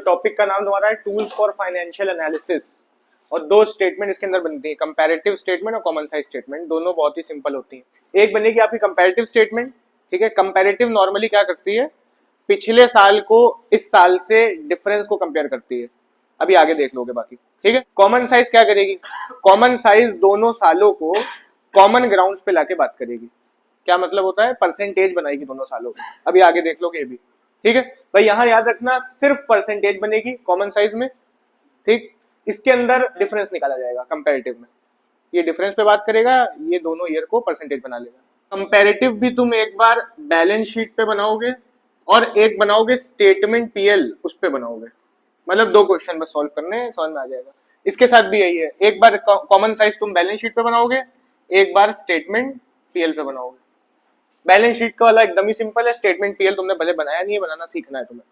Topic का नाम तुम्हारा है टूल्स फॉर फाइनेंशियल एनालिसिस और दो स्टेटमेंट इसके अंदर बनती है, कंपैरेटिव स्टेटमेंट और कॉमन साइज स्टेटमेंट। दोनों बहुत ही सिंपल होती है। एक बनेगी आपकी कंपैरेटिव स्टेटमेंट, ठीक है। कंपैरेटिव नॉर्मली क्या करती है, पिछले साल को इस साल से डिफरेंस को कंपेयर करती है। अभी आगे देख लोगे बाकी, ठीक है। कॉमन साइज क्या करेगी, कॉमन साइज दोनों सालों को कॉमन ग्राउंड्स पे लाके बात करेगी। क्या मतलब होता है, परसेंटेज बनाएगी दोनों सालों को। अभी आगे देख लोगे ये भी, ठीक है भाई। यहां याद रखना सिर्फ परसेंटेज बनेगी कॉमन साइज में, ठीक। इसके अंदर डिफरेंस निकाला जाएगा कंपैरेटिव में। ये डिफरेंस पे बात करेगा, ये दोनों ईयर को परसेंटेज बना लेगा। कंपैरेटिव भी तुम एक बार बैलेंस शीट पे बनाओगे और एक बनाओगे स्टेटमेंट पीएल, उस पे बनाओगे। मतलब दो क्वेश्चन बस सॉल्व करने, समझ में आ जाएगा। इसके साथ भी यही है, एक बार कॉमन साइज तुम बैलेंस शीट पे बनाओगे, एक बार स्टेटमेंट पीएल पे बनाओगे। बैलेंस शीट का वाला एकदम ही सिंपल है, स्टेटमेंट पीएल तुमने पहले बनाया नहीं है, बनाना सीखना है तुम्हें,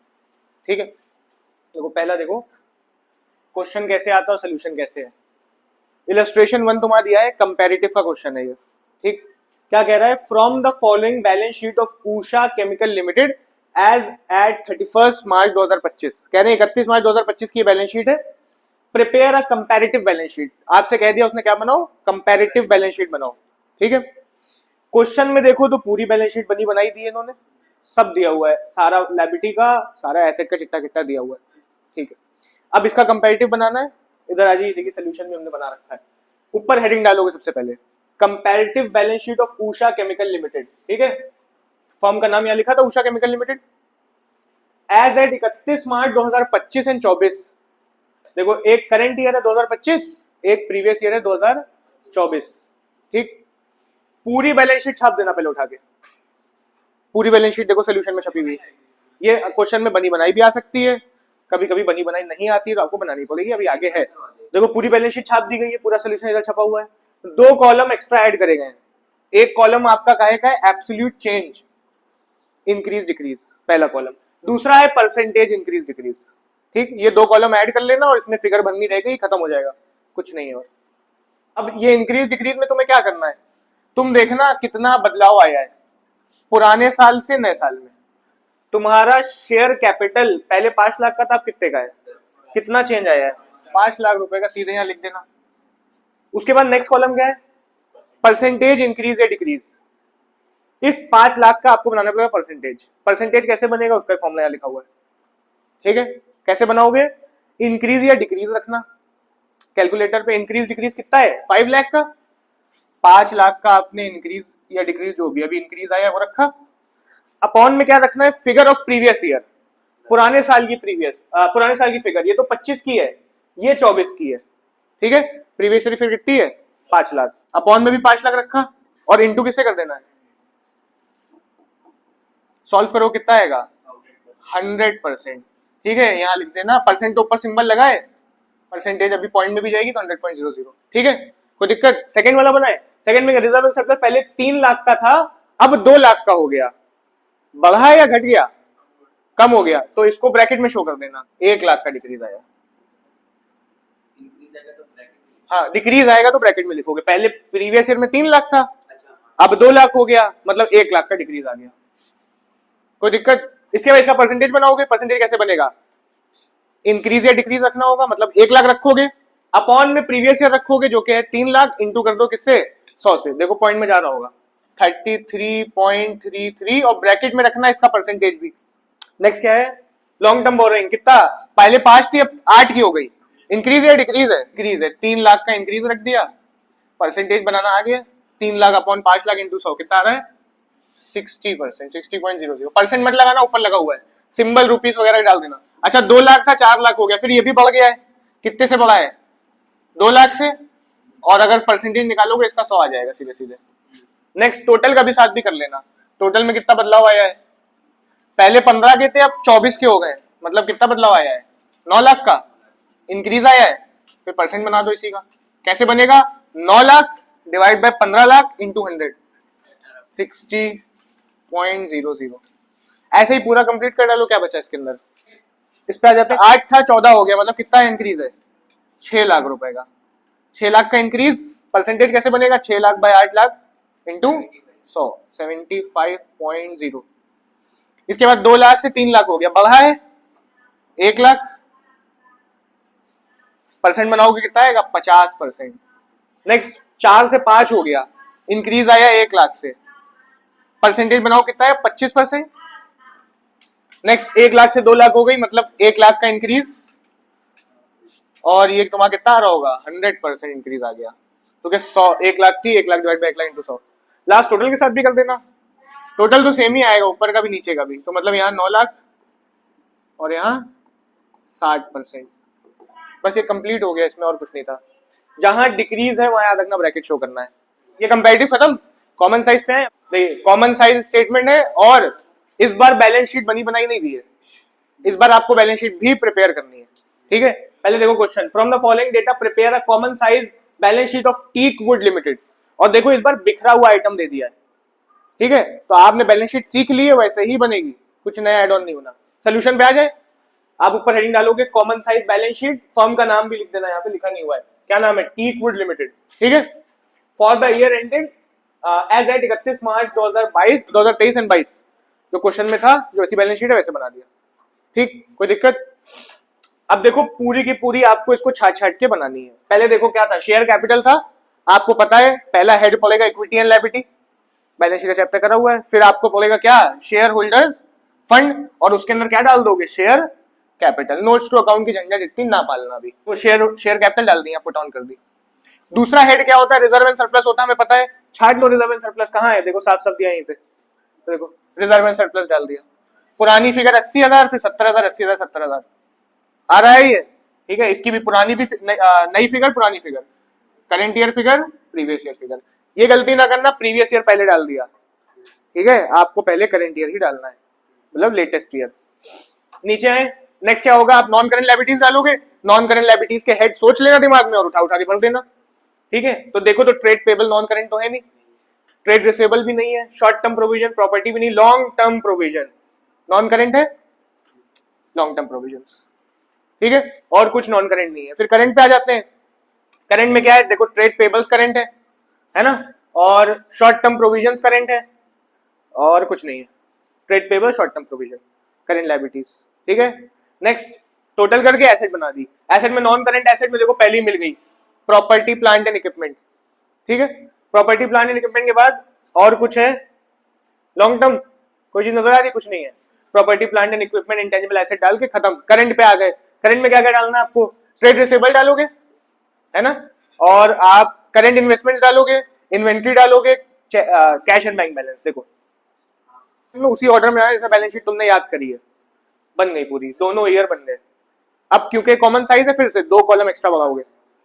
ठीक है। देखो पहला देखो क्वेश्चन कैसे आता है और सोल्यूशन कैसे है। इलस्ट्रेशन 1 तुम्हारा दिया है, कंपैरेटिव का क्वेश्चन है ये, ठीक। क्या कह रहा है, from the following balance sheet of Usha chemical limited as at 31 मार्च 2025। कह रहे हैं 31 मार्च 2025 की बैलेंस शीट है। Prepare a comparative balance sheet. आपसे कह दिया उसने क्या बनाओ, कंपैरेटिव बैलेंस शीट बनाओ, ठीक है। क्वेश्चन में देखो तो पूरी बैलेंस शीट बनी बनाई दी है इन्होंने, सब दिया हुआ है, सारा लायबिलिटी का, सारा एसेट का चिट्टा किट्टा दिया हुआ है, ठीक है। अब इसका कंपैरेटिव बनाना है। इधर आ जाइए, देखिए सोल्यूशन भी हमने बना रखा है। ऊपर हेडिंग डालोगे सबसे पहले, comparative balance sheet of Usha chemical Limited, ठीक है। फर्म का नाम यहां लिखा था Usha chemical limited. As at 31 March 2025 and 24। देखो एक करंट ईयर है 2025, एक प्रीवियस ईयर है 2024, ठीक। पूरी बैलेंस शीट छाप देना पहले उठा के। पूरी बैलेंस शीट देखो सोल्यूशन में छपी हुई है। ये क्वेश्चन में बनी बनाई भी आ सकती है, कभी कभी बनी बनाई नहीं आती तो आपको बनानी पड़ेगी। अभी आगे है, देखो पूरी बैलेंस शीट छाप दी गई है, पूरा सोल्यूशन इधर छपा हुआ है। दो कॉलम एक्स्ट्रा ऐड करे गए। एक कॉलम आपका काहे का है, एब्सोल्यूट चेंज, इंक्रीज डिक्रीज, पहला कॉलम। दूसरा है परसेंटेज इंक्रीज डिक्रीज, ठीक। ये दो कॉलम ऐड कर लेना और इसमें फिगर बननी रहेगी, खत्म हो जाएगा, कुछ नहीं है और। अब ये इंक्रीज डिक्रीज में तुम्हें क्या करना है, तुम देखना कितना बदलाव आया है पुराने साल से नए साल में। तुम्हारा शेयर कैपिटल पहले 5 लाख का था, अब कितने का है, कितना चेंज आया है, 5 लाख रुपए का, सीधे यहां लिख देना। उसके बाद नेक्स्ट कॉलम क्या है, परसेंटेज इंक्रीज या डिक्रीज। इस 5 लाख का आपको बनाना पड़ेगा परसेंटेज। परसेंटेज कैसे बनेगा, उसका फॉर्मूला यहां लिखा हुआ है, ठीक है। कैसे बनाओगे, इंक्रीज या डिक्रीज रखना कैलकुलेटर पे। इंक्रीज डिक्रीज कितना है, 5 लाख का, 5 लाख का आपने इंक्रीज या डिक्रीज जो भी अभी इंक्रीज आया वो रखा। अपॉन में क्या रखना है, फिगर ऑफ प्रीवियस ईयर, पुराने साल की पुराने साल की फिगर। ये तो 25 की है, ये 24 की है, ठीक है। प्रीवियस ईयर फिगर कितनी है, 5 लाख। अपॉन में भी 5 लाख रखा और इंटू किससे कर देना है, सॉल्व करो कितना आएगा, 100%, ठीक है। यहां लिख देना, परसेंट के ऊपर सिंबल लगाए, परसेंटेज अभी पॉइंट में भी जाएगी तो 100.00, ठीक है। कोई दिक्कत। सेकंड वाला बनाए, सेकंड में रिजर्व सरप्लस पहले 3 लाख का था, अब 2 लाख का हो गया। बढ़ा या घट गया, कम हो गया, तो इसको ब्रैकेट में शो कर देना, 1 लाख का डिक्रीज आया। हाँ डिक्रीज आएगा तो ब्रैकेट में लिखोगे। पहले प्रीवियस ईयर में 3 लाख था, अब 2 लाख हो गया, मतलब 1 लाख का डिक्रीज आ गया। कोई दिक्कत। इसके बाद इसका परसेंटेज बनाओगे। परसेंटेज कैसे बनेगा, इंक्रीज या डिक्रीज रखना होगा, मतलब 1 लाख रखोगे, अपॉन में प्रीवियस ईयर रखोगे जो कि है 3 लाख, इंटू कर दो किससे, 100 से। देखो पॉइंट में जा रहा होगा 33.33 और ब्रैकेट में रखना इसका परसेंटेज भी। नेक्स्ट क्या है, लॉन्ग टर्म बोरोइंग कितना, पहले 5 थी अब 8 की हो गई। इंक्रीज या डिक्रीज है, इंक्रीज है, 3 लाख का इंक्रीज रख दिया, परसेंटेज बनाना आ गया। 3 लाख अपॉन 5 लाख इंटू 100 कितना आ रहा है, 60%, 60.00। परसेंट मत लगाना, ऊपर लगा हुआ है सिंबल, रुपीस वगैरह डाल देना। अच्छा 2 लाख था 4 लाख हो गया, फिर ये भी बढ़ गया है, कितने से बढ़ा है, 2 लाख से, और अगर परसेंटेज निकालोगे इसका 100 आ जाएगा सीधे सीधे। नेक्स्ट टोटल का भी साथ भी कर लेना, टोटल में कितना बदलाव आया है, पहले 15 के थे अब 24 के हो गए, मतलब कितना बदलाव आया है, 9 लाख का इंक्रीज आया है। फिर परसेंट बना दो इसी का। कैसे बनेगा, 9 lakh divide bye 15 lakh into 100, 60.00। ऐसे ही पूरा कंप्लीट कर डालो, क्या बचा इसके अंदर। इस पे आ जाते हैं, 8 था 14 हो गया, मतलब कितना इंक्रीज है, 6 लाख रुपए का। 6 लाख का इंक्रीज, परसेंटेज कैसे बनेगा, 6 लाख बाय 8 लाख इंटू 100, 75.00। इसके बाद 2 लाख से 3 लाख हो गया, बढ़ा है 1 लाख, परसेंट बनाओगे कितना आएगा 50%। नेक्स्ट 4 से 5 हो गया, इंक्रीज आया 1 लाख से, परसेंटेज बनाओ कितना है 25%। नेक्स्ट 1 लाख से 2 लाख हो गई, मतलब 1 लाख का इंक्रीज, और ये तुम्हारा कितना आ रहा होगा 100% इंक्रीज आ गया। तो क्या 100 1 लाख थी, 1 lakh divide bye 1 lakh into 100, last total के साथ भी कर देना, टोटल तो सेम ही आएगा ऊपर का भी नीचे का भी, तो मतलब यहाँ 9 लाख और यहाँ 60%। बस ये कंप्लीट हो गया, इसमें और कुछ नहीं था। जहां डिक्रीज है वहां याद रखना ब्रैकेट शो करना है। ये कंपैरेटिव खत्म, कॉमन साइज पे है। देखिए कॉमन साइज स्टेटमेंट है, और इस बार बैलेंस शीट बनी बनाई नहीं दी है, इस बार आपको बैलेंस शीट भी प्रिपेयर करनी है, ठीक है। पहले देखो question, from the following data prepare a common size balance sheet of teak wood limited. और देखो इस बार बिखरा हुआ आइटम दे दिया है, ठीक है, तो आपने बैलेंस शीट सीख ली है, वैसे ही बनेगी, कुछ नया एड ऑन नहीं होना। सोल्यूशन पे आ जाए, आप ऊपर हेडिंग डालोगे common size balance sheet, firm का नाम भी लिख देना, यहाँ पे लिखा नहीं हुआ है, क्या नाम है, टीक वुड लिमिटेड, ठीक है। For the year ended as at 31 March 2023 and 22, जो क्वेश्चन में था, जो ऐसी बैलेंस शीट है वैसे बना दिया, ठीक, कोई दिक्कत। अब देखो पूरी की पूरी आपको इसको छाट छाट के बनानी है। पहले देखो क्या था, शेयर कैपिटल था, आपको पता है पहला हेड पड़ेगा equity and liability, balance sheet chapter करा हुआ है। फिर आपको पड़ेगा क्या, शेयर होल्डर्स फंड, और उसके अंदर क्या डाल दोगे, share capital. Notes to account की झंझट इतनी ना पालना भी, वो शेयर कैपिटल डाल दी, पुट ऑन कर दी। दूसरा हेड क्या होता है, रिजर्व एंड सरप्लस होता है, हमें पता है, छाट लो रिजर्व एंड सरप्लस कहाँ है, देखो साफ साफ दिया यहीं पे, तो देखो रिजर्व एंड सरप्लस डाल दिया। पुरानी फिगर 80,000, फिर 70,000, 80,000, 70,000 आ रहा है ये, ठीक है। इसकी भी पुरानी भी नई फिगर, पुरानी figure, current year figure, previous year figure. ये गलती ना करना, प्रीवियस ईयर पहले डाल दिया, ठीक है, आपको पहले करेंट ईयर ही डालना है, मतलब लेटेस्ट ईयर। नीचे आए, नेक्स्ट क्या होगा, आप नॉन करेंट लायबिलिटीज डालोगे, नॉन करेंट लायबिलिटीज के हेड सोच लेना दिमाग में और उठा उठा के भर देना, ठीक है। तो देखो तो ट्रेड पेबल नॉन करेंट तो है नहीं, ट्रेड रिसेबल भी नहीं है, शॉर्ट टर्म प्रोविजन, प्रॉपर्टी भी नहीं, long term provision non current है, लॉन्ग टर्म प्रोविजन, ठीक है, और कुछ नॉन करेंट नहीं है। फिर करंट पे आ जाते हैं, करंट में क्या है, देखो ट्रेड पेबल्स करंट है ना, और शॉर्ट टर्म प्रोविजंस करंट है, और कुछ नहीं है, trade payable, short term provision, current liabilities, ठीक है। नेक्स्ट टोटल करके एसेट बना दी, एसेट में नॉन करंट एसेट में देखो पहली मिल गई प्रॉपर्टी प्लांट एंड इक्विपमेंट, ठीक है। प्रॉपर्टी प्लांट एंड इक्विपमेंट के बाद और कुछ है लॉन्ग टर्म, कोई चीज नजर आ रही, कुछ नहीं है, property plant and equipment intangible asset डाल के खत्म। करंट पे आ गए, करंट में क्या क्या डालना है आपको, ट्रेड रिसेबल डालोगे, है ना, और आप करंट इन्वेस्टमेंट डालोगे, इन्वेंट्री डालोगे, कैश एंड बैंक बैलेंस। देखो उसी ऑर्डर में आया जैसा बैलेंस शीट तुमने याद करी है, बन गई पूरी, दोनों ईयर बन गए। अब क्योंकि कॉमन साइज है, फिर से 2 कॉलम एक्स्ट्रा बढ़ाओगे,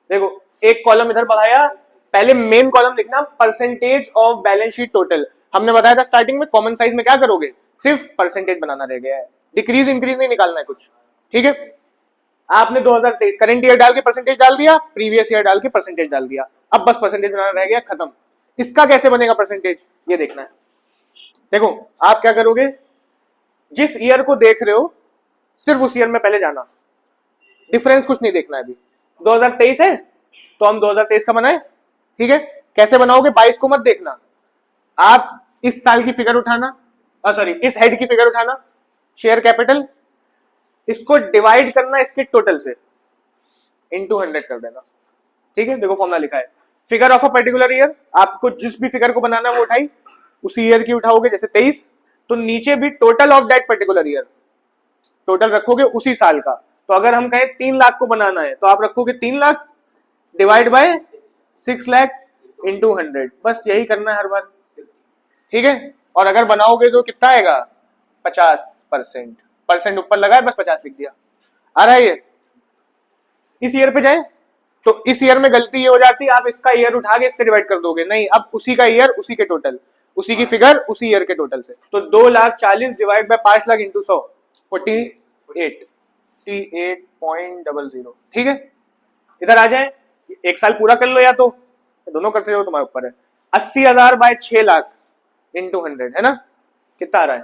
देखो एक कॉलम इधर बढ़ाया, पहले मेन कॉलम लिखना percentage of balance sheet total. हमने बताया था स्टार्टिंग में कॉमन साइज में क्या करोगे, सिर्फ परसेंटेज बनाना रह गया है, डिक्रीज इंक्रीज नहीं निकालना है कुछ, ठीक है। आपने 2023 करंट ईयर डाल के परसेंटेज डाल दिया, प्रीवियस ईयर डाल के परसेंटेज डाल दिया, अब बस परसेंटेज बनाना रह गया, खत्म। इसका कैसे बनेगा परसेंटेज, ये देखना है। देखो आप क्या करोगे, जिस ईयर को देख रहे हो सिर्फ उस ईयर में पहले जाना, डिफरेंस कुछ नहीं देखना है। अभी 2023 है तो हम 2023 का बनाए, ठीक है। कैसे बनाओगे, 22 को मत देखना, आप इस साल की फिगर उठाना, सॉरी इस हेड की फिगर उठाना, शेयर कैपिटल, इसको डिवाइड करना इसके टोटल से, इनटू 100 कर देना, ठीक है। देखो फॉर्मूला लिखा है, figure of a particular year, आपको जिस भी फिगर को बनाना है वो उठाई, उसी ईयर की उठाओगे, जैसे 23, तो नीचे भी total of that particular year, total रखोगे उसी साल का। तो अगर हम कहें 3 लाख को बनाना है तो आप रखोगे 3 lakh divide bye 6 lakh into 100, बस यही करना है हर बार, ठीक है। और अगर बनाओगे तो कितना आएगा 50%, परसेंट ऊपर लगा है, बस 50 लिख दिया, आ रहा है ये। इस ईयर पे जाए तो इस ईयर में गलती ये हो जाती है, आप इसका ईयर उठा के इससे डिवाइड कर दोगे, नहीं, अब उसी का ईयर उसी के टोटल, उसी की फिगर उसी ईयर के टोटल से। तो 2,40,000 डिवाइड बाय 5 लाख इंटू 100, 48.00, ठीक है। इधर आ जाए, एक साल पूरा कर लो, या तो दोनों करते हो, तुम्हारे ऊपर है। 80,000 बाय 6 लाख इंटू 100, है ना, कितना आ रहा है,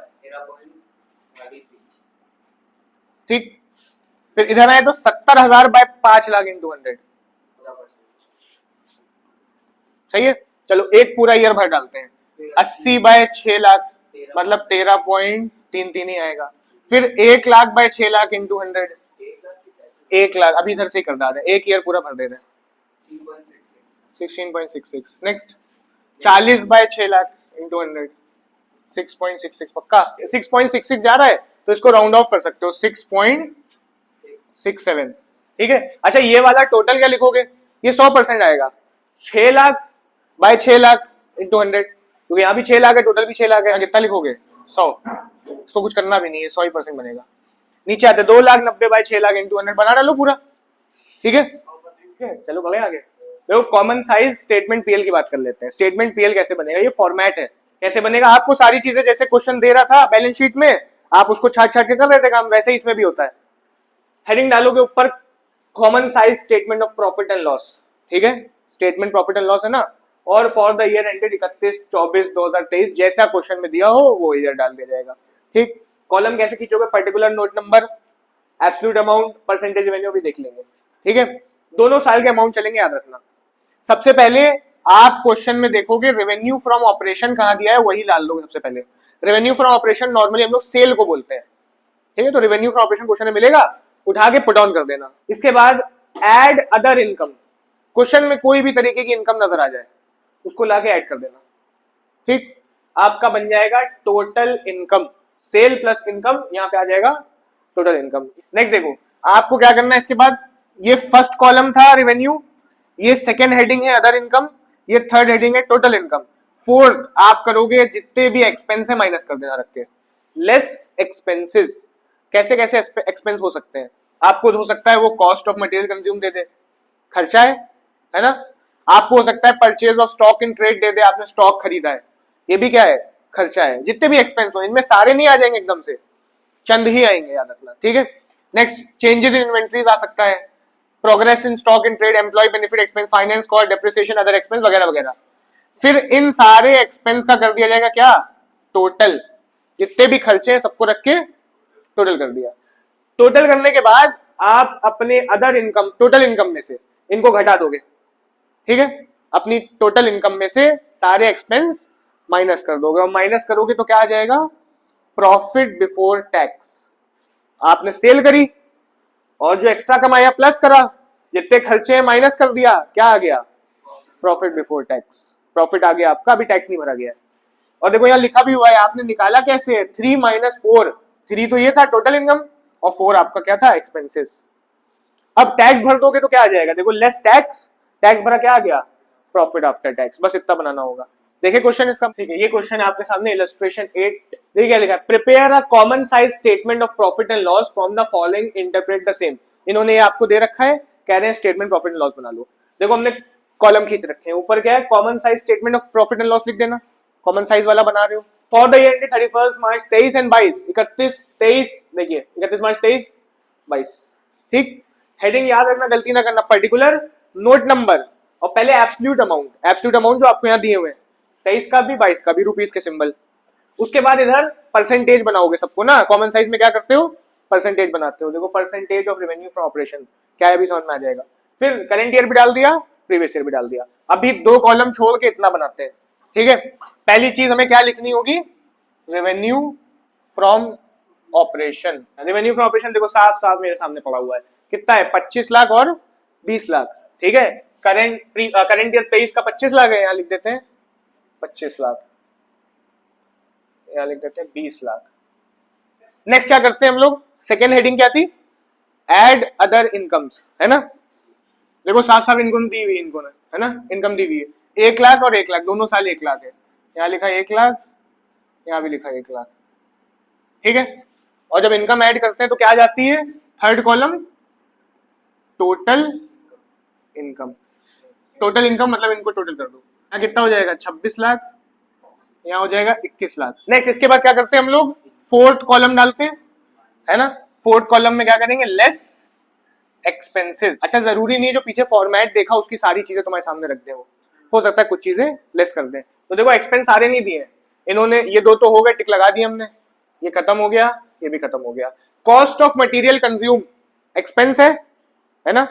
ठीक। फिर इधर आए तो 70,000 बाय 5 लाख इंटू 100, सही है। चलो एक पूरा ईयर भर डालते हैं, 80 बाय 6 लाख मतलब 13.33 ही आएगा। फिर 1 लाख बाय 6 लाख इंटू 100, 1,00,000 अभी इधर से ही कर दा रहे हैं, एक ईयर पूरा भर दे रहे हैं 16.66। नेक्स्ट 40 बाय 6,00,000 इंटू 100 6.66 पक्का 6.66 जा रहा है तो इसको राउंड ऑफ कर सकते हो 6.67 ठीक है। अच्छा ये वाला टोटल क्या लिखोगे, ये 100% आएगा 6,00,000 बाय 6,00,000 इंटू 100 क्योंकि यहाँ भी 6,00,000 है टोटल भी 6,00,000 है, कितना लिखोगे 100, इसको कुछ करना भी नहीं है 100% बनेगा। नीचे आते 2,90,000 बाय 6,00,000 इंटू 100 बना डालो पूरा ठीक है। चलो बढ़े आगे। देखो कॉमन साइज स्टेटमेंट पीएल की बात कर लेते हैं। स्टेटमेंट पीएल कैसे बनेगा, ये फॉर्मेट है कैसे बनेगा, आपको सारी चीजें जैसे क्वेश्चन दे रहा था बैलेंस शीट में आप उसको छाट छाट के कर रहे थे काम, वैसे ही इसमें भी होता है। हेडिंग डालोगे ऊपर common size statement of profit and loss ठीक है, स्टेटमेंट प्रॉफिट एंड लॉस है ना, और फॉर द ईयर एंडेड 31/24/2023 जैसा क्वेश्चन में दिया हो वो ईयर डाल दिया जाएगा ठीक। कॉलम कैसे खींचोगे, particular note number, absolute amount, percentage revenue भी देख लेंगे ठीक है। दोनों साल के अमाउंट चलेंगे याद रखना। सबसे पहले आप क्वेश्चन में देखोगे रेवेन्यू फ्रॉम ऑपरेशन कहां दिया है वही डाल लोगे सबसे पहले। रेवेन्यू फ्रॉम ऑपरेशन नॉर्मली हम लोग सेल को बोलते हैं ठीक है, तो रेवेन्यू फ्रॉम ऑपरेशन क्वेश्चन में मिलेगा, उठा के पुट ऑन कर देना। इसके बाद ऐड अदर इनकम, क्वेश्चन में कोई भी तरीके की इनकम नजर आ जाए उसको लाके ऐड कर देना ठीक। आपका बन जाएगा total income, sale plus income यहाँ पे आ जाएगा टोटल इनकम। नेक्स्ट देखो आपको क्या करना है, इसके बाद ये फर्स्ट कॉलम था रेवेन्यू, ये सेकेंड हेडिंग है अदर इनकम, ये थर्ड हेडिंग है टोटल इनकम। फोर्थ आप करोगे जितने भी एक्सपेंस है माइनस कर देना रख के, लेस एक्सपेंसेस। कैसे कैसे एक्सपेंस हो सकते हैं, आपको हो सकता है वो कॉस्ट ऑफ मटेरियल कंज्यूम दे दे, खर्चा है ना। आपको हो सकता है purchase of stock in trade दे दे, आपने स्टॉक खरीदा है, ये भी क्या है खर्चा है। जितने भी एक्सपेंस हो इनमें सारे नहीं आ जाएंगे एकदम से, चंद ही आएंगे याद रखना ठीक है। नेक्स्ट चेंजेस इन इन्वेंट्रीज आ सकता है, progress in stock in trade, employee benefit expense, finance cost, depreciation, other expense वगैरह वगैरह। फिर इन सारे एक्सपेंस का कर दिया जाएगा क्या टोटल, जितने भी खर्चे हैं सबको रख के टोटल कर दिया। टोटल करने के बाद आप अपने अदर इनकम टोटल इनकम में से इनको घटा दोगे ठीक है, अपनी टोटल इनकम में से सारे एक्सपेंस माइनस कर दोगे, और माइनस करोगे तो क्या आ जाएगा प्रॉफिट बिफोर टैक्स। आपने सेल करी और जो एक्स्ट्रा कमाया प्लस करा, जितने खर्चे हैं माइनस कर दिया, क्या आ गया प्रॉफिट बिफोर टैक्स। प्रॉफिट आ गया आपका, अभी टैक्स नहीं भरा गया है। और देखो यहाँ लिखा भी हुआ है, आपने निकाला कैसे है 3 - 4, 3 तो ये था टोटल इनकम और 4 आपका क्या था एक्सपेंसेस। अब टैक्स भर दोगे तो क्या आ जाएगा, देखो लेस टैक्स, टैक्स भरा क्या आ गया प्रॉफिट आफ्टर टैक्स, बस इतना बनाना होगा। देखिए क्वेश्चन इसका ठीक है, ये क्वेश्चन आपके सामने इलस्ट्रेशन 8 देखिए क्या लिखा है, prepare a common size statement of profit and loss from the following, interpret the same. इन्होंने ये आपको दे रखा है, कह रहे हैं स्टेटमेंट प्रॉफिट एंड लॉस बना लो। देखो हमने कॉलम खींच रखे हैं, ऊपर क्या है common size statement of profit and loss लिख देना, कॉमन साइज वाला बना रहे हो। For the year 31 March 23 and 22, 31 देखिए 31 मार्च 23 22 ठीक। हेडिंग याद रखना, गलती ना करना, पर्टिकुलर नोट नंबर और पहले एब्सोल्यूट अमाउंट, एब्सोल्यूट अमाउंट जो आपको यहाँ दिए हुए हैं 23 का भी 22 का भी रुपीस के सिंबल। उसके बाद इधर परसेंटेज बनाओगे सबको ना, कॉमन साइज में क्या करते हो परसेंटेज बनाते हो। देखो percentage of revenue from operation क्या है अभी समझ में आ जाएगा। फिर करंट ईयर भी डाल दिया, प्रीवियस ईयर भी डाल दिया। अभी 2 कॉलम छोड़ के इतना बनाते हैं ठीक है। पहली चीज हमें क्या लिखनी होगी, revenue from operation. Revenue from operation देखो साफ साफ मेरे सामने पड़ा हुआ है, कितना है 25 लाख और 20 लाख ठीक है। करंट ईयर 23 का 25 लाख है, यहाँ लिख देते हैं 25 लाख, यहाँ लिख देते हैं 20 लाख। नेक्स्ट क्या करते हैं हम लोग, सेकेंड हेडिंग क्या थी, एड अदर इनकम्स है ना। देखो साफ साफ इनकम दी हुई इनको है ना, इनकम दी हुई है 1 लाख और 1 लाख दोनों साल 1 लाख है, यहाँ लिखा 1 लाख, यहाँ भी लिखा 1 लाख ठीक है। और जब इनकम ऐड करते हैं तो क्या आ जाती है third column total income. Total income मतलब इनको टोटल कर दो, यहाँ कितना हो जाएगा 26 लाख, यहाँ हो जाएगा 21 लाख। नेक्स्ट इसके बाद क्या करते हैं हम लोग, फोर्थ कॉलम डालते हैं है ना। फोर्थ कॉलम में क्या करेंगे, लेस एक्सपेंसेस। अच्छा जरूरी नहीं जो पीछे फॉर्मेट देखा उसकी सारी चीजें तुम्हारे सामने रख दे, हो सकता है कुछ चीजें लेस कर दें। तो देखो एक्सपेंस सारे नहीं दिए इन्होंने, ये 2 तो हो गए, टिक लगा दिए हमने, ये खत्म हो गया, ये भी खत्म हो गया। Cost of material consume expense है ना,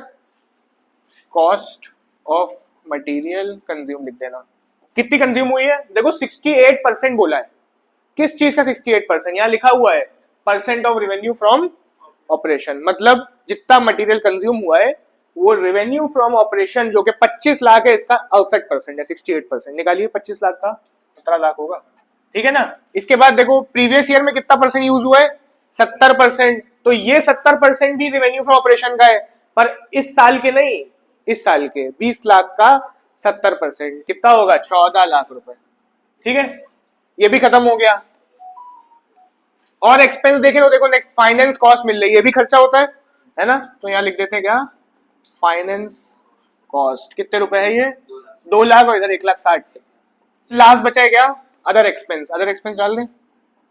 कॉस्ट ऑफ मटेरियल कंज्यूम लिख देना। कितनी कंज्यूम हुई है, देखो 68% बोला है, किस चीज का 68%, यहाँ लिखा हुआ है percent of revenue from operation, मतलब जितना मटेरियल कंज्यूम हुआ है वो रेवेन्यू फ्रॉम ऑपरेशन जो कि 25 लाख है, इसका 68% है, 68%। निकालिए 25 लाख का 17 लाख होगा, ठीक है ना। इसके बाद देखो प्रीवियस ईयर में कितना परसेंट यूज हुआ है, 70%। तो ये 70% भी रेवेन्यू फ्रॉम ऑपरेशन का है, पर इस साल के नहीं, इस साल के 20 लाख का 70% कितना होगा, 14 लाख रुपए, ठीक है। ये भी खत्म हो गया। और एक्सपेंस देखें तो देखो नेक्स्ट फाइनेंस कॉस्ट मिल रही है, ये भी खर्चा होता है ना। तो यहां लिख देते हैं क्या, फाइनेंस कॉस्ट कितने रुपए है ये, 2 लाख, और इधर 1,60,000। लास्ट बचा है क्या, अदर एक्सपेंस। अदर एक्सपेंस डाल दें।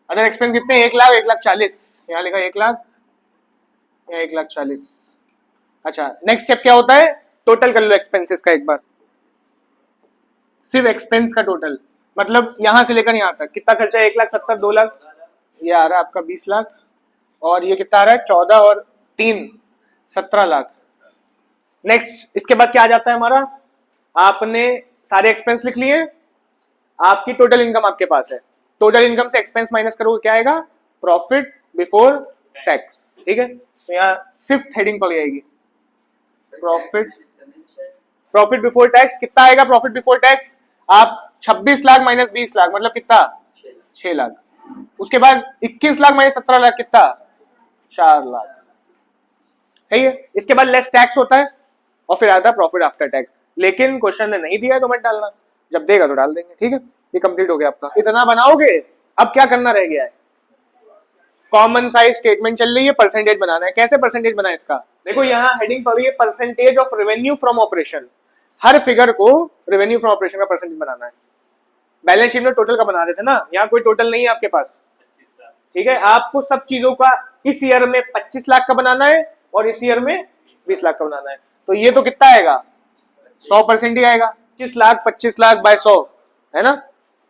अदर एक्सपेंस कितने, 1 लाख, 1,40,000, यहाँ लिखा 1 लाख, यहाँ 1,40,000। अच्छा नेक्स्ट स्टेप क्या होता है, टोटल कर लो एक्सपेंसेस का एक बार, सिर्फ एक्सपेंस का टोटल, मतलब यहां से लेकर यहां तक कितना खर्चा है, 1,70,000, 2 लाख, ये आ रहा है आपका 20 लाख, और ये कितना आ रहा है 14 और 3 17 लाख। नेक्स्ट इसके बाद क्या आ जाता है हमारा, आपने सारे एक्सपेंस लिख लिए, आपकी टोटल इनकम आपके पास है, टोटल इनकम से एक्सपेंस माइनस करोगे क्या आएगा, प्रॉफिट बिफोर टैक्स, ठीक है। तो यहाँ 5th हेडिंग पड़ जाएगी, प्रॉफिट बिफोर टैक्स कितना आएगा, प्रॉफिट बिफोर टैक्स आप 26 लाख माइनस 20 लाख मतलब कितना, 6 लाख। उसके बाद 21 लाख माइनस 17 लाख कितना, 4 लाख, सही है। इसके बाद लेस टैक्स होता है और फिर आता है प्रॉफिट आफ्टर टैक्स, लेकिन क्वेश्चन ने नहीं दिया है तो मत डालना, जब देगा तो डाल देंगे, ठीक है। ये कंप्लीट हो गया आपका, इतना बनाओगे। अब क्या करना रह गया है, कॉमन साइज स्टेटमेंट चल रही है, परसेंटेज बनाना है। कैसे परसेंटेज बनाए इसका, देखो यहाँ हेडिंग पड़ी है percentage of revenue from operation, her figure को रेवेन्यू फ्रॉम ऑपरेशन का परसेंटेज बनाना है। बैलेंस शीट में टोटल का बना रहे थे ना, यहाँ कोई टोटल नहीं है आपके पास, ठीक है। आपको सब चीजों का इस ईयर में 25 लाख का बनाना है और इस ईयर में 20 लाख का बनाना है। तो ये तो कितना आएगा, 100% ही आएगा, 25 लाख बाय 100 है ना।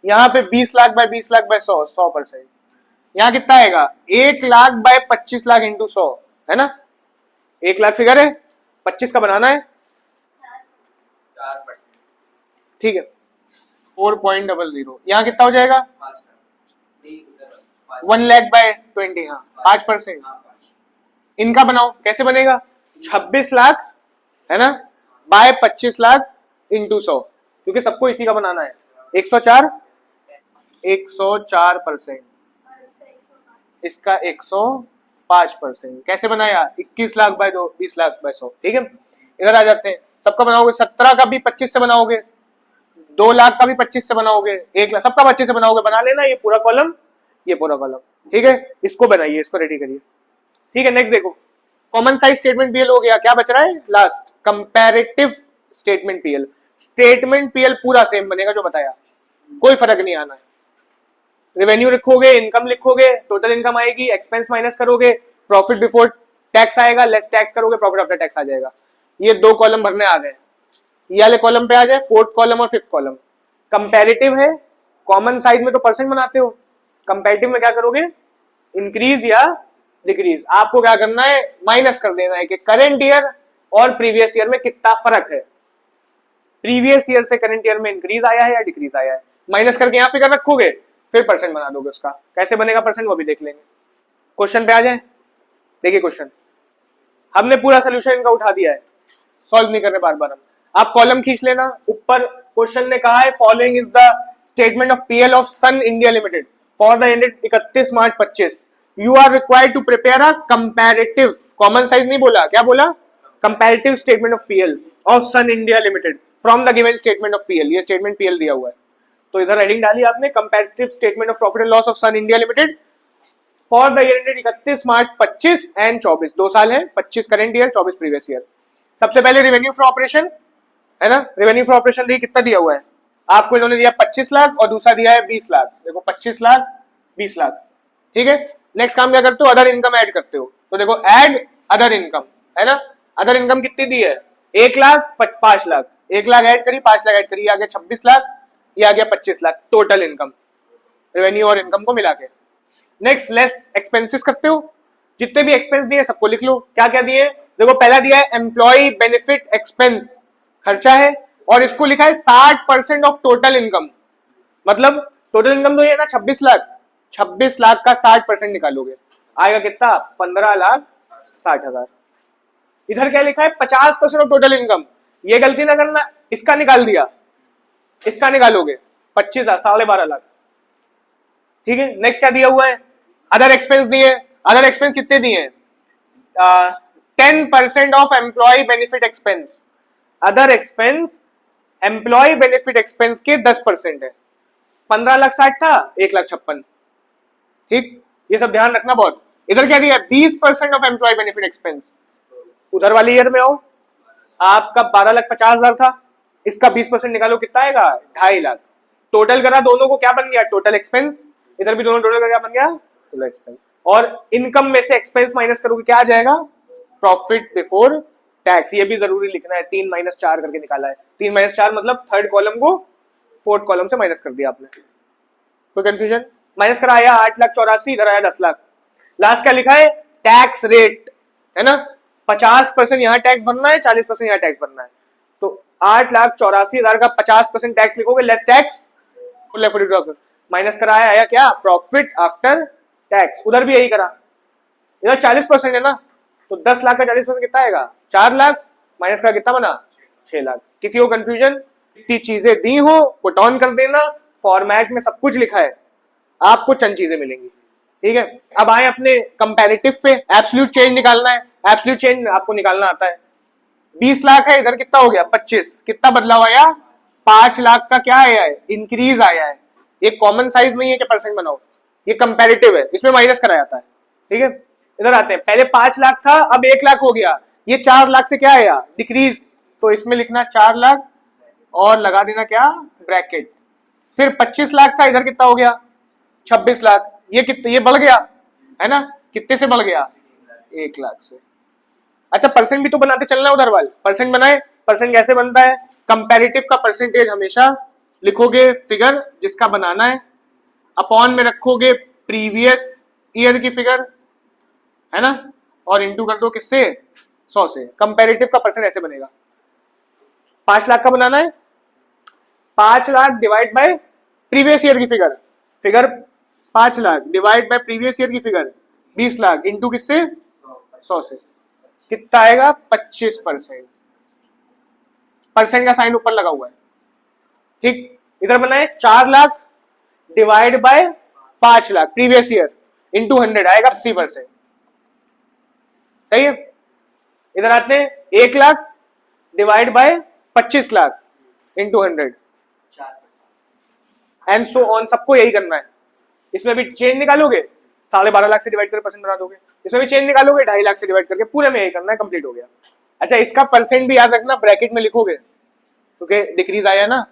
यहाँ पे 20 लाख बाय 20 लाख बाय 100, 100%। यहाँ कितना आएगा, 1 लाख बाय 25 लाख इंटू 100 है ना। 1 लाख फिगर है, 25 का बनाना है, ठीक है। 4.00 यहाँ कितना हो जाएगा, 1 लाख बाय 20, हाँ 5%। इनका बनाओ, कैसे बनेगा, 26 लाख है ना बाय 25 लाख इंटू 100, क्योंकि सबको इसी का बनाना है। 104%, इसका 105%। कैसे बनाया, 21 लाख बाय 2, 20 लाख बाय 100, ठीक है। इधर आ जाते हैं, सबका बनाओगे, 17 का भी 25 से बनाओगे, 2 लाख का भी 25 से बनाओगे, 1 लाख, सबका 25 से बनाओगे, बना लेना ये पूरा कॉलम, ये पूरा कॉलम, ठीक है। इसको बनाइए, इसको रेडी करिए, ठीक है। नेक्स्ट देखो, कॉमन साइज स्टेटमेंट पीएल हो गया, क्या बच रहा है last, comparative statement PL. Statement PL पूरा सेम बनेगा जो बताया, कोई फर्क नहीं आना है। रेवेन्यू लिखोगे, इनकम लिखोगे, टोटल इनकम आएगी, एक्सपेंस माइनस करोगे, प्रॉफिट बिफोर टैक्स आएगा, लेस टैक्स करोगे, प्रॉफिट आफ्टर टैक्स आ जाएगा। ये 2 कॉलम भरने आ गए, ये वाले कॉलम पे आ जाए 4th कॉलम और 5th कॉलम। कंपैरेटिव है, कॉमन साइज में तो परसेंट बनाते हो, कंपैरेटिव में क्या करोगे, इंक्रीज या डिक्रीज। आपको क्या करना है, माइनस कर देना है कि करंट ईयर और प्रीवियस ईयर में कितना फर्क है, प्रीवियस ईयर से करंट ईयर में इंक्रीज आया है या डिक्रीज आया है। माइनस करके यहाँ फिगर रखोगे, फिर परसेंट बना दोगे उसका। कैसे बनेगा परसेंट वो भी देख लेंगे। क्वेश्चन पे आ जाए, देखिए क्वेश्चन हमने पूरा सोल्यूशन इनका उठा दिया है, सॉल्व नहीं कर रहे बार बार हम। आप कॉलम खींच लेना, ऊपर क्वेश्चन ने कहा है following is the statement of PL of Sun India limited for the ended 31 March 25। You are required to prepare a comparative, common size नहीं बोला, क्या बोला, comparative statement of PL of Sun India limited from the given statement of PL. ये statement PL दिया हुआ है, तो इधर हेडिंग डाली आपने comparative statement of profit and loss of Sun India limited for the year ended 31 March 25 and 24, 2 साल है, 25 करंट ईयर, 24 प्रीवियस ईयर। सबसे पहले रेवेन्यू फ्रॉम ऑपरेशन है ना, रेवेन्यू फ्रॉम ऑपरेशन देखिए कितना दिया हुआ है आपको, इन्होंने दिया 25 लाख और दूसरा दिया है 20 लाख। देखो 25 लाख 20 लाख, ठीक है। नेक्स्ट काम क्या करते हो, अदर इनकम ऐड करते हो, तो देखो ऐड अदर इनकम है ना। अदर इनकम कितनी दी है, 1 लाख 5 लाख, 1 लाख ऐड करी, 5 लाख ऐड करी, आ गया 26 लाख, ये आ गया 25 लाख टोटल इनकम, रेवेन्यू और इनकम को मिला के। नेक्स्ट लेस एक्सपेंसेस करते हो, जितने भी एक्सपेंस दिए सबको लिख लो। क्या क्या दिए, देखो पहला दिया है एम्प्लॉय बेनिफिट एक्सपेंस, खर्चा है, और इसको लिखा है 60% ऑफ टोटल इनकम, मतलब टोटल इनकम तो ये है ना 26 लाख, 26 लाख का 60% निकालोगे, आएगा कितना, 15 लाख 60,000। इधर क्या लिखा है 50% ऑफ टोटल इनकम, ये गलती ना करना, इसका निकाल दिया, इसका निकालोगे 25,000, 12.5 लाख। ठीक है, नेक्स्ट क्या दिया हुआ है, अदर एक्सपेंस दिए, अदर एक्सपेंस कितने दिए, 10% of employee benefit expense, other expense employee benefit expense के 10% है, 15,60,000 था, 1,56,000। ठीक, ये सब ध्यान रखना बहुत। इधर क्या दिया 20% ऑफ एम्प्लॉय बेनिफिट एक्सपेंस, उधर वाले ईयर में हो आपका 12,50,000 था, इसका 20% निकालो कितना आएगा 2.5 लाख। टोटल करा दोनों को क्या बन गया टोटल एक्सपेंस, इधर भी दोनों टोटल का क्या बन गया टोटल एक्सपेंस, और इनकम में से एक्सपेंस माइनस करोगे क्या आ जाएगा प्रॉफिट बिफोर टैक्स। ये भी जरूरी लिखना है, 3 - 4 करके निकाला है, 3 - 4 मतलब थर्ड कॉलम को फोर्थ कॉलम से माइनस कर दिया आपने। कोई कंफ्यूजन, माइनस करा आया 8,84,000, इधर आया 10 लाख। लास्ट क्या लिखा है टैक्स रेट, है ना, 50% यहाँ टैक्स भरना है, 40% यहाँ टैक्स भरना है, तो 8,84,000 का 50% टैक्स लिखोगे, लेस टैक्स माइनस करा आया क्या प्रॉफिट आफ्टर टैक्स। उधर भी यही करा, इधर 40% है ना, तो 10 लाख का 40% कितना आएगा 4 लाख, माइनस का कितना बना 6 लाख। किसी को कंफ्यूजन, इतनी चीजें दी हो पुट ऑन कर देना, फॉर्मेट में सब कुछ लिखा है, आपको चंद चीजें मिलेंगी। ठीक है, अब आए अपने कंपैरेटिव पे, एब्सोल्यूट चेंज निकालना है, एब्सोल्यूट चेंज आपको निकालना आता है। 20 लाख है, इधर कितना हो गया 25, कितना बदलाव आया 5 लाख का क्या आया है इंक्रीज आया है। ये कॉमन साइज नहीं है कि परसेंट बनाओ, ये कंपैरेटिव है, इसमें माइनस करा जाता है। ठीक है, इधर आते हैं, पहले 5 लाख था अब 1 लाख हो गया, ये 4 लाख से क्या आया डिक्रीज, तो इसमें लिखना 4 लाख और लगा देना क्या ब्रैकेट। फिर 25 लाख था, इधर कितना हो गया 26 लाख, ये कितने, ये बढ़ गया है ना, कितने से बढ़ गया 1 लाख से। अच्छा परसेंट भी तो बनाते चलना, उधर वाले परसेंट बनाए, परसेंट कैसे बनता है, कंपैरेटिव का परसेंटेज हमेशा लिखोगे फिगर जिसका बनाना है, अपॉन में रखोगे प्रीवियस ईयर की फिगर, है ना, और इंटू कर दो किससे 100 से। कंपैरेटिव का परसेंट ऐसे बनेगा, 5 लाख का बनाना है, 5 lakh divide by previous year की figure, figure 5 lakh divide by previous year की फिगर 20 लाख इंटू किससे 100 से, कितना आएगा 25%। परसेंट का साइन ऊपर लगा हुआ है। ठीक, इधर बनाए 4 lakh divide bye 5 lakh previous year into 100 आएगा 80%। सही है, इधर आते हैं 1 lakh divide bye 25 lakh into 100 and so on, सबको यही करना है। इसमें भी चेंज निकालोगे 12.5 लाख से डिवाइड कर परसेंट बना दोगे, इसमें भी चेंज निकालोगे 2.5 लाख से डिवाइड करके, पूरे में यही करना है, कंप्लीट हो गया। अच्छा इसका परसेंट भी याद रखना, ब्रैकेट में लिखोगे क्योंकि डिक्रीज आया ना।